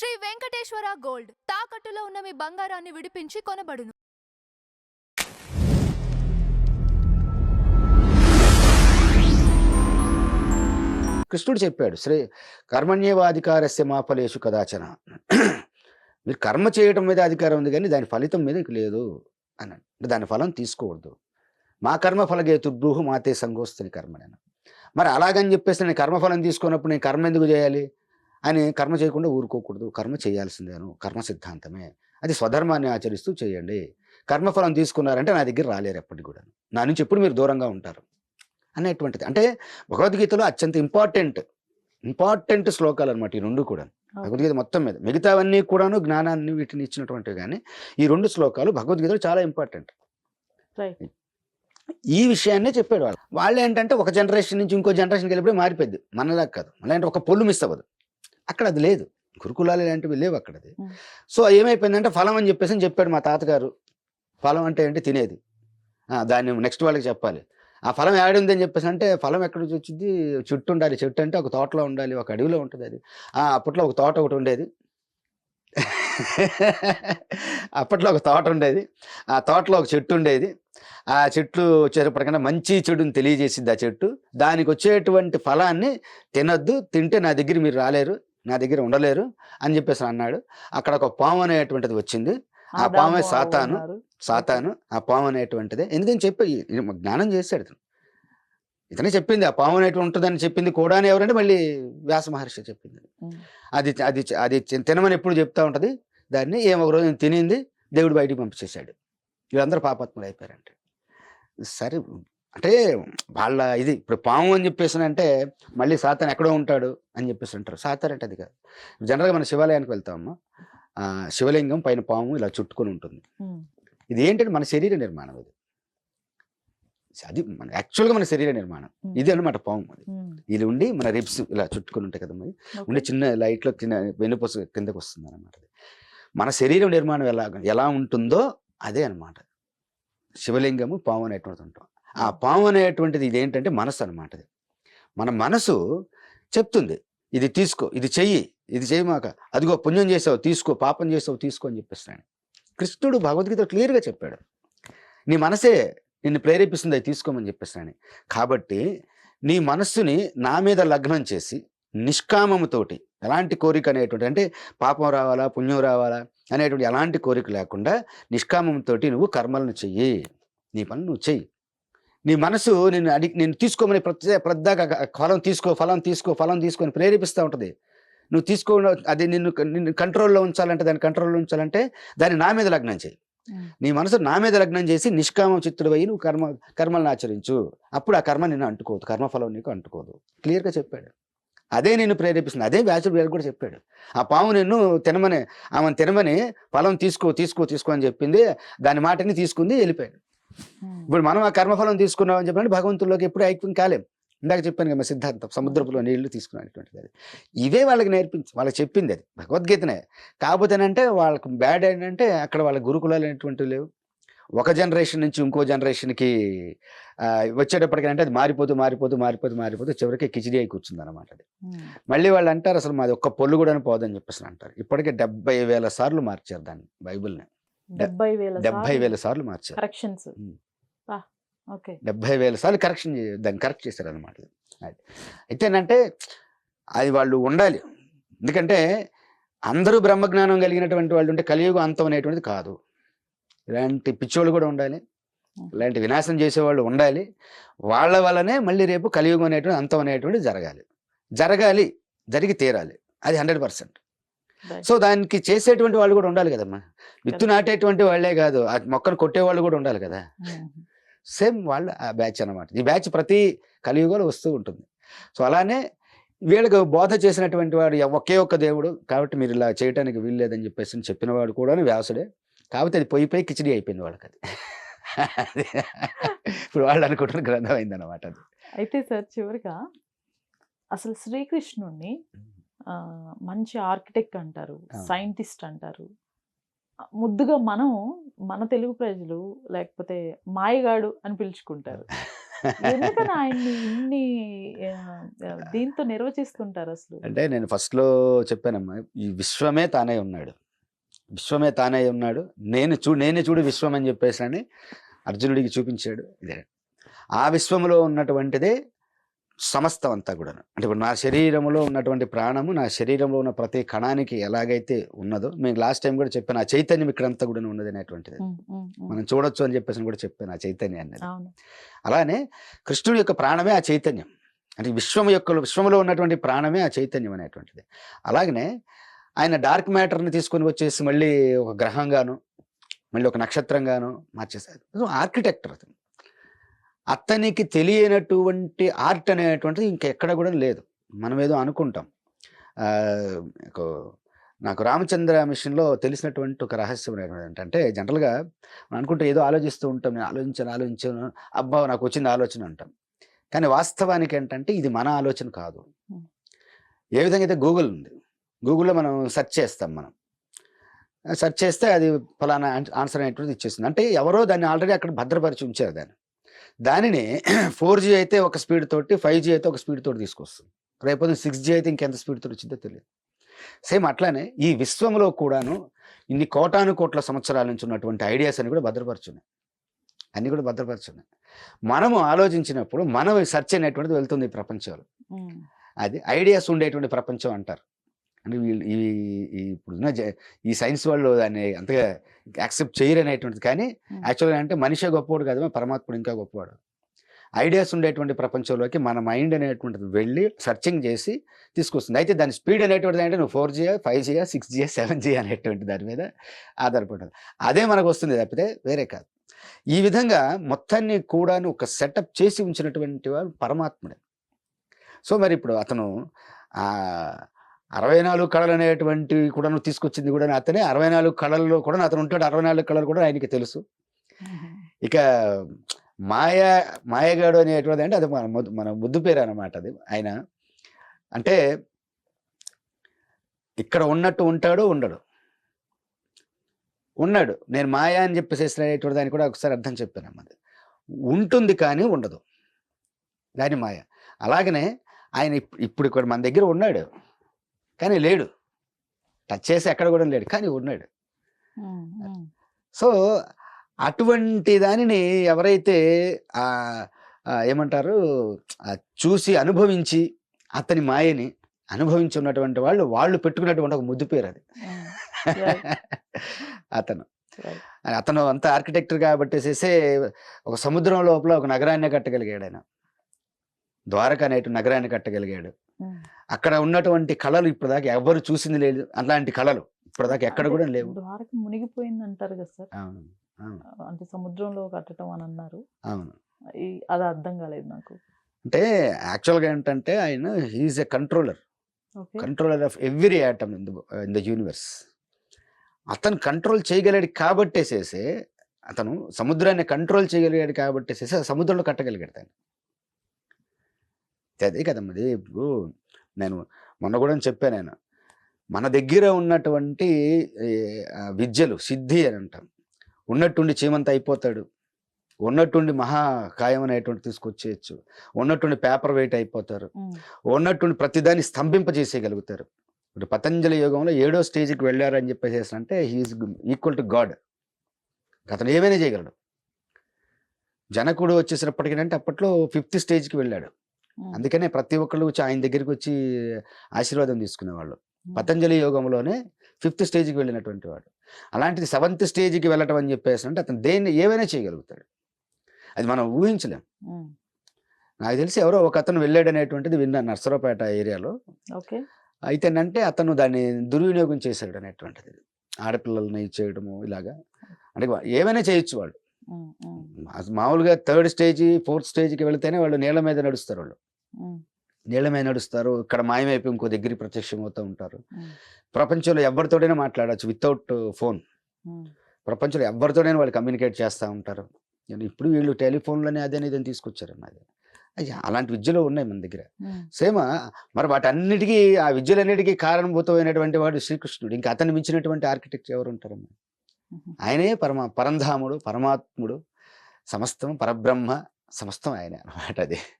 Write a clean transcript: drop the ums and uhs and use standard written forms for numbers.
Shri Venkateswara gold తాకట్టులో ఉన్న మీ బంగారాన్ని విడిపించి కొనబడును. కృష్ణుడు చెప్పాడు, కర్మణ్యేవాధికారస్య మా ఫలేషు కదాచన. మీరు కర్మ చేయడం మీద అధికారం ఉంది కానీ దాని ఫలితం మీద ఇక లేదు అని. అంటే దాని ఫలం తీసుకోవద్దు. మా కర్మ ఫలగేతుర్బ్రూహు మాతే సంగోస్తని కర్మ. నేను మరి అలాగని చెప్పేసి నేను కర్మఫలం తీసుకున్నప్పుడు నేను కర్మ ఎందుకు చేయాలి అని కర్మ చేయకుండా ఊరుకోకూడదు. కర్మ చేయాల్సిందేను, కర్మ సిద్ధాంతమే. అది స్వధర్మాన్ని ఆచరిస్తూ చేయండి. కర్మఫలం తీసుకున్నారంటే నా దగ్గర రాలేరు ఎప్పటికి కూడా, నా నుంచి ఎప్పుడు మీరు దూరంగా ఉంటారు అనేటువంటిది. అంటే భగవద్గీతలో అత్యంత ఇంపార్టెంట్ శ్లోకాలు అనమాట ఈ రెండు కూడా. భగవద్గీత మొత్తం మీద మిగతావన్నీ కూడాను జ్ఞానాన్ని వీటిని ఇచ్చినటువంటివి, కానీ ఈ రెండు శ్లోకాలు భగవద్గీతలో చాలా ఇంపార్టెంట్. ఈ విషయాన్నే చెప్పాడు. వాళ్ళు ఏంటంటే ఒక జనరేషన్ నుంచి ఇంకో జనరేషన్కి వెళ్ళిపోయి మారిపోద్ది. మనలా కాదు, మళ్ళీ అంటే ఒక పొల్లు మిస్ అవ్వదు. అక్కడ అది లేదు, గురుకులాలు ఇలాంటివి లేవు అక్కడ. అది సో ఏమైపోయిందంటే ఫలం అని చెప్పేసి చెప్పాడు మా తాతగారు. ఫలం అంటే ఏంటి? తినేది. దాన్ని నెక్స్ట్ వాళ్ళకి చెప్పాలి. ఆ ఫలం ఏడుంది అని చెప్పేసి అంటే ఫలం ఎక్కడి నుంచి వచ్చింది? చెట్టు ఉండాలి. చెట్టు అంటే ఒక తోటలో ఉండాలి, ఒక అడవిలో ఉంటుంది అది. అప్పట్లో ఒక తోట ఒకటి ఉండేది. అప్పట్లో ఒక తోట ఉండేది, ఆ తోటలో ఒక చెట్టు ఉండేది. ఆ చెట్లు వచ్చేటప్పటికన్నా మంచి చెడుని తెలియజేసింది ఆ చెట్టు. దానికి వచ్చేటువంటి ఫలాన్ని తినొద్దు, తింటే నా దగ్గర మీరు రాలేరు, నా దగ్గర ఉండలేరు అని చెప్పేసి అన్నాడు. అక్కడ ఒక పాము అనేటువంటిది వచ్చింది. ఆ పామే సాతాను. ఆ పాము అనేటువంటిది ఎందుకని చెప్పి జ్ఞానం చేశాడు ఇతనే చెప్పింది. ఆ పాము అనేటువంటి ఉంటుందని చెప్పింది కూడా ఎవరంటే మళ్ళీ వ్యాస మహర్షి చెప్పింది. అది అది అది తినమని ఎప్పుడు చెప్తా ఉంటది. దాన్ని ఒక రోజు తినింది, దేవుడు బయటికి పంపించేశాడు. వీళ్ళందరూ పాపాత్ములు అయిపోయారంటే. సరే అంటే వాళ్ళ ఇది ఇప్పుడు పాము అని చెప్పేసి అంటే మళ్ళీ సాతాను ఎక్కడో ఉంటాడు అని చెప్పేసి అంటారు. సాతాను అంటే అది కాదు. జనరల్గా మన శివాలయానికి వెళ్తామమ్మా, శివలింగం పైన పాము ఇలా చుట్టుకొని ఉంటుంది. ఇది ఏంటంటే మన శరీర నిర్మాణం. అది మన యాక్చువల్గా మన శరీర నిర్మాణం ఇది అనమాట. పాము అది ఇది ఉండి మన రిబ్స్ ఇలా చుట్టుకొని ఉంటాయి కదా, మరి ఉండే చిన్న లైట్లో చిన్న వెన్నుపూస కిందకు వస్తుంది అనమాట. మన శరీరం నిర్మాణం ఎలా ఉంటుందో అదే అనమాట శివలింగము, పాము అనేటువంటిది ఉంటాం. ఆ పాము అనేటువంటిది ఇదేంటంటే మనసు అనమాట. మన మనసు చెప్తుంది, ఇది తీసుకో, ఇది చెయ్యి, ఇది చేయమాక, అదిగో పుణ్యం చేసావు తీసుకో, పాపం చేసావు తీసుకో అని చెప్పేస్తాను. కృష్ణుడు భగవద్గీత క్లియర్గా చెప్పాడు, నీ మనసే నిన్ను ప్రేరేపిస్తుంది అది తీసుకోమని చెప్పేస్తాను. కాబట్టి నీ మనస్సుని నా మీద లగ్నం చేసి నిష్కామముతోటి, ఎలాంటి కోరిక అనేటువంటి అంటే పాపం రావాలా పుణ్యం రావాలా అనేటువంటి ఎలాంటి కోరిక లేకుండా నిష్కామంతో నువ్వు కర్మలను చెయ్యి, నీ పని నువ్వు చెయ్యి. నీ మనసు నిన్ను తీసుకోమని ప్రతిదాకా ఫలం తీసుకొని ప్రేరేపిస్తూ ఉంటుంది. నువ్వు తీసుకో, అది నిన్ను కంట్రోల్లో ఉంచాలంటే, దాన్ని కంట్రోల్లో ఉంచాలంటే దాన్ని నా మీద లగ్నం చేయి. నీ మనసు నా మీద లగ్నం చేసి నిష్కామ చిత్తుడు అయ్యి నువ్వు కర్మలను ఆచరించు. అప్పుడు ఆ కర్మ నిన్ను అంటుకోదు, కర్మఫలం నీకు అంటుకోదు. క్లియర్గా చెప్పాడు. అదే నేను ప్రేరేపిస్తుంది. అదే వ్యాసుడు కూడా చెప్పాడు. ఆ పాము నిన్ను ఆమెను తినమని ఫలం తీసుకో అని చెప్పింది. దాని మాటని తీసుకుంది, వెళ్ళిపోయాడు. ఇప్పుడు మనం ఆ కర్మఫలం తీసుకున్నామని చెప్పినట్టు భగవంతుల్లోకి ఎప్పుడు ఐక్యం కాలేం. ఇందాక చెప్పాను కదా సిద్ధాంతం, సముద్రపులో నీళ్లు తీసుకునేటువంటిది. అది ఇవే వాళ్ళకి వాళ్ళకి చెప్పింది, అది భగవద్గీతనే. కాకపోతేనంటే వాళ్ళకి బ్యాడ్ ఏంటంటే అక్కడ వాళ్ళ గురుకులాలు అనేటువంటివి లేవు. ఒక జనరేషన్ నుంచి ఇంకో జనరేషన్కి వచ్చేటప్పటికంటే అది మారిపోతూ చివరికి కిచిడి అయి కూర్చుంది అనమాట. అది మళ్ళీ వాళ్ళు అంటారు అసలు మాది ఒక్క పొల్లు కూడా పోదని చెప్పేసి అంటారు. ఇప్పటికే 70,000 సార్లు మార్చారు దాన్ని, బైబిల్ని 70,000 సార్లు మార్చారు. 70,000 సార్లు దాన్ని కరెక్ట్ చేశారు అనమాట. అయితే ఏంటంటే అది వాళ్ళు ఉండాలి. ఎందుకంటే అందరూ బ్రహ్మజ్ఞానం కలిగినటువంటి వాళ్ళు ఉంటే కలియుగం అంతం అనేటువంటిది కాదు. ఇలాంటి పిచ్చోళ్ళు కూడా ఉండాలి, ఇలాంటి వినాశం చేసేవాళ్ళు ఉండాలి. వాళ్ళ వల్లనే మళ్ళీ రేపు కలియుగం అనేటువంటి అంతం అనేటువంటిది జరిగి తీరాలి. అది 100%. సో దానికి చేసేటువంటి వాళ్ళు కూడా ఉండాలి కదమ్మా. విత్తు నాటేటువంటి వాళ్ళే కాదు, ఆ మొక్కను కొట్టేవాళ్ళు కూడా ఉండాలి కదా. సేమ్ వాళ్ళు ఆ బ్యాచ్ అనమాట. ఈ బ్యాచ్ ప్రతి కలియుగంలో వస్తూ ఉంటుంది. సో అలానే వీళ్ళకి బోధ చేసినటువంటి వాడు ఒకే ఒక్క దేవుడు, కాబట్టి మీరు ఇలా చేయడానికి వీల్లేదని చెప్పేసి చెప్పిన వాడు కూడా వ్యాసుడే. కాబట్టి అది పోయి కిచిడి అయిపోయింది వాళ్ళకి. అది ఇప్పుడు వాళ్ళు అనుకుంటున్న గ్రంథం అయిందనమాట అది. అయితే సార్ చివరిగా అసలు శ్రీకృష్ణుడిని మంచి ఆర్కిటెక్ట్ అంటారు, సైంటిస్ట్ అంటారు. ముద్దుగా మన తెలుగు ప్రజలు లేకపోతే మాయగాడు అని పిలుచుకుంటారు. ఎందుకని ఆయన్ని ఇన్ని దీంతో నిర్వచిస్తుంటారు అసలు? అంటే నేను ఫస్ట్లో చెప్పానమ్మా, ఈ విశ్వమే తానే ఉన్నాడు, విశ్వమే తానే ఉన్నాడు, నేనే చూడు విశ్వం అని చెప్పేసి అని అర్జునుడికి చూపించాడు. ఇదే ఆ విశ్వంలో ఉన్నటువంటిదే సమస్తం అంతా కూడా. అంటే ఇప్పుడు నా శరీరంలో ఉన్నటువంటి ప్రాణము నా శరీరంలో ఉన్న ప్రతి కణానికి ఎలాగైతే ఉన్నదో, మేము లాస్ట్ టైం కూడా చెప్పాను, ఆ చైతన్యం ఇక్కడంతా కూడా ఉన్నది అనేటువంటిది మనం చూడొచ్చు అని చెప్పేసి కూడా చెప్పాను, ఆ చైతన్యాన్ని. అలానే కృష్ణుడి యొక్క ప్రాణమే ఆ చైతన్యం, అంటే విశ్వంలో ఉన్నటువంటి ప్రాణమే ఆ చైతన్యం అనేటువంటిది. అలాగనే ఆయన డార్క్ మ్యాటర్ని తీసుకొని వచ్చేసి మళ్ళీ ఒక గ్రహంగాను మళ్ళీ ఒక నక్షత్రంగాను మార్చేశారు. ఆర్కిటెక్టర్ అతను. అతనికి తెలియనటువంటి ఆర్ట్ అనేటువంటిది ఇంకెక్కడ కూడా లేదు. మనం ఏదో అనుకుంటాం. నాకు రామచంద్ర మిషన్లో తెలిసినటువంటి ఒక రహస్యం ఏంటంటే, జనరల్గా మనం అనుకుంటే ఏదో ఆలోచిస్తూ ఉంటాం, నేను ఆలోచించాను అబ్బా నాకు వచ్చింది ఆలోచన అంటాం. కానీ వాస్తవానికి ఏంటంటే ఇది మన ఆలోచన కాదు. ఏ విధంగా అయితే గూగుల్ ఉంది, గూగుల్లో మనం సెర్చ్ చేస్తాం, మనం సెర్చ్ చేస్తే అది ఫలానా ఆన్సర్ అనేటువంటిది ఇచ్చేస్తుంది. అంటే ఎవరో దాన్ని ఆల్రెడీ అక్కడ భద్రపరిచి ఉంచారు. దానిని 4G అయితే ఒక స్పీడ్ తోటి, 5G అయితే ఒక స్పీడ్ తోటి తీసుకొస్తుంది. రేపు 6G అయితే ఇంకెంత స్పీడ్ తోటి వచ్చిందో తెలియదు. సేమ్ అట్లానే ఈ విశ్వంలో కూడాను ఇన్ని కోటాను కోట్ల సంవత్సరాల నుంచి ఉన్నటువంటి ఐడియాస్ అని కూడా భద్రపరుచున్నాయి, అన్నీ కూడా భద్రపరుచున్నాయి. మనము ఆలోచించినప్పుడు మనం సెర్చ్ అనేటువంటిది వెళ్తుంది ఈ ప్రపంచంలో. అది ఐడియాస్ ఉండేటువంటి ప్రపంచం అంటారు. అంటే వీళ్ళు ఇప్పుడున్న ఈ సైన్స్ వాళ్ళు దాన్ని అంతగా యాక్సెప్ట్ చేయరు అనేటువంటిది. కానీ యాక్చువల్గా అంటే మనిషే గొప్పవాడు కాదు, పరమాత్ముడు ఇంకా గొప్పవాడు. ఐడియాస్ ఉండేటువంటి ప్రపంచంలోకి మన మైండ్ అనేటువంటిది వెళ్ళి సర్చింగ్ చేసి తీసుకొస్తుంది. అయితే దాని స్పీడ్ అనేటువంటిది అంటే నువ్వు 4G 5G 6G 7G అనేటువంటి దాని మీద ఆధారపడుతుంది. అదే మనకు వస్తుంది తప్పితే వేరే కాదు. ఈ విధంగా మొత్తాన్ని కూడా ఒక సెటప్ చేసి ఉంచినటువంటి వాడు పరమాత్ముడే. సో మరి ఇప్పుడు అతను 64 కళలు అనేటువంటివి కూడా తీసుకొచ్చింది కూడా అతనే. 64 కళల్లో కూడా అతను ఉంటాడు. 64 కళలు కూడా ఆయనకి తెలుసు. ఇక మాయగాడు అనేటువంటిది అంటే అది మన ముద్దు పేరు అన్నమాట. అది ఆయన అంటే ఇక్కడ ఉన్నట్టు ఉంటాడు, ఉండడు. ఉన్నాడు, నేను మాయా అని చెప్పేసి అనేటువంటి దాన్ని కూడా ఒకసారి అర్థం చెప్పాను. అది ఉంటుంది కానీ ఉండదు, దాని మాయ. అలాగనే ఆయన ఇప్పుడు ఇక్కడ మన దగ్గర ఉన్నాడు కానీ లేడు, టచ్ చేసి ఎక్కడ కూడా లేడు కానీ ఉన్నాడు. సో అటువంటి దానిని ఎవరైతే ఏమంటారు చూసి అనుభవించి అతని మాయని అనుభవించి ఉన్నటువంటి వాళ్ళు పెట్టుకున్నటువంటి ఒక ముద్దు పేరు అది. అతను అంత ఆర్కిటెక్టర్ కాబట్టేసేసే ఒక సముద్రం లోపల ఒక నగరాన్ని కట్టగలిగాడు ఆయన. ద్వారక అనేటువంటి నగరాన్ని కట్టగలిగాడు. అక్కడ ఉన్నటువంటి కళలు ఇప్పటిదాకా ఎవరు చూసింది లేదు, అలాంటి కళలు ఇప్పటిదాకా ఎక్కడ కూడా లేవు. ద్వారక మునిగిపోయింది అంటారు కదా సార్. అంటే సముద్రంలో కట్టడం అని అన్నారు. అవును, అది అర్థం కాలేదు నాకు. అంటే యాక్చువల్గా ఏంటంటే ఆయన he is a controller of every atom in the universe. అతను కంట్రోల్ చేయగలిగాడు కాబట్టేసేసే, అతను సముద్రాన్ని కంట్రోల్ చేయగలిగాడు కాబట్టేసేసి సముద్రంలో కట్టగలిగాడు దాన్ని. అదే కదమ్మది. ఇప్పుడు నేను మొన్న కూడా చెప్పాను, నేను మన దగ్గర ఉన్నటువంటి విద్యలు సిద్ధి అని అంటాం. ఉన్నట్టుండి చీమంత అయిపోతాడు, ఉన్నట్టుండి మహాకాయం అనేటువంటి తీసుకొచ్చేయచ్చు, ఉన్నట్టుండి పేపర్ వెయిట్ అయిపోతారు, ఉన్నట్టుండి ప్రతిదాన్ని స్తంభింపజేసేయగలుగుతారు. ఇప్పుడు పతంజలి యోగంలో 7వ స్టేజ్కి వెళ్ళారని చెప్పేసి అంటే హీఈస్ ఈక్వల్ టు గాడ్. అతను ఏమైనా చేయగలడు. జనకుడు వచ్చేసినప్పటికీ అంటే అప్పట్లో 5th స్టేజ్కి వెళ్ళాడు. అందుకనే ప్రతి ఒక్కళ్ళు వచ్చి ఆయన దగ్గరికి వచ్చి ఆశీర్వాదం తీసుకునేవాళ్ళు. పతంజలి యోగంలోనే 5th స్టేజ్కి వెళ్ళినటువంటి వాడు. అలాంటిది 7th స్టేజ్కి వెళ్ళటం అని చెప్పేసి అంటే అతను దేన్ని ఏమైనా చేయగలుగుతాడు. అది మనం ఊహించలేం. నాకు తెలిసి ఎవరో ఒక అతను వెళ్ళాడు అనేటువంటిది విన్నాను నర్సరావుపేట ఏరియాలో. అయితేనంటే అతను దాన్ని దుర్వినియోగం చేశాడు అనేటువంటిది. ఆడపిల్లల్ని చేయడము ఇలాగా, అంటే ఏమైనా చేయొచ్చు వాళ్ళు. మామూలుగా 3rd స్టేజ్ 4th స్టేజ్కి వెళితేనే వాళ్ళు నీళ్ళ మీద నడుస్తారు. వాళ్ళు నీళ్ళ మీద నడుస్తారు, ఇక్కడ మాయమైపోయి ఇంకో దగ్గర ప్రత్యక్షం అవుతూ ఉంటారు. ప్రపంచంలో ఎవరితోడైనా మాట్లాడచ్చు వితౌట్ ఫోన్. ప్రపంచంలో ఎవరితోడైనా వాళ్ళు కమ్యూనికేట్ చేస్తూ ఉంటారు. ఇప్పుడు వీళ్ళు టెలిఫోన్లని అదే ఇదని తీసుకొచ్చారు. అది అలాంటి విద్యలు ఉన్నాయి మన దగ్గర. సేమ్ మరి వాటన్నిటికీ ఆ విద్యలన్నిటికీ కారణభూతమైనటువంటి వాడు శ్రీకృష్ణుడు. ఇంకా అతన్ని మించినటువంటి ఆర్కిటెక్ట్ ఎవరు ఉంటారమ్మా? ఆయనే పరంధాముడు, పరమాత్ముడు, సమస్తం పరబ్రహ్మ సమస్తం ఆయనే అనమాట అది.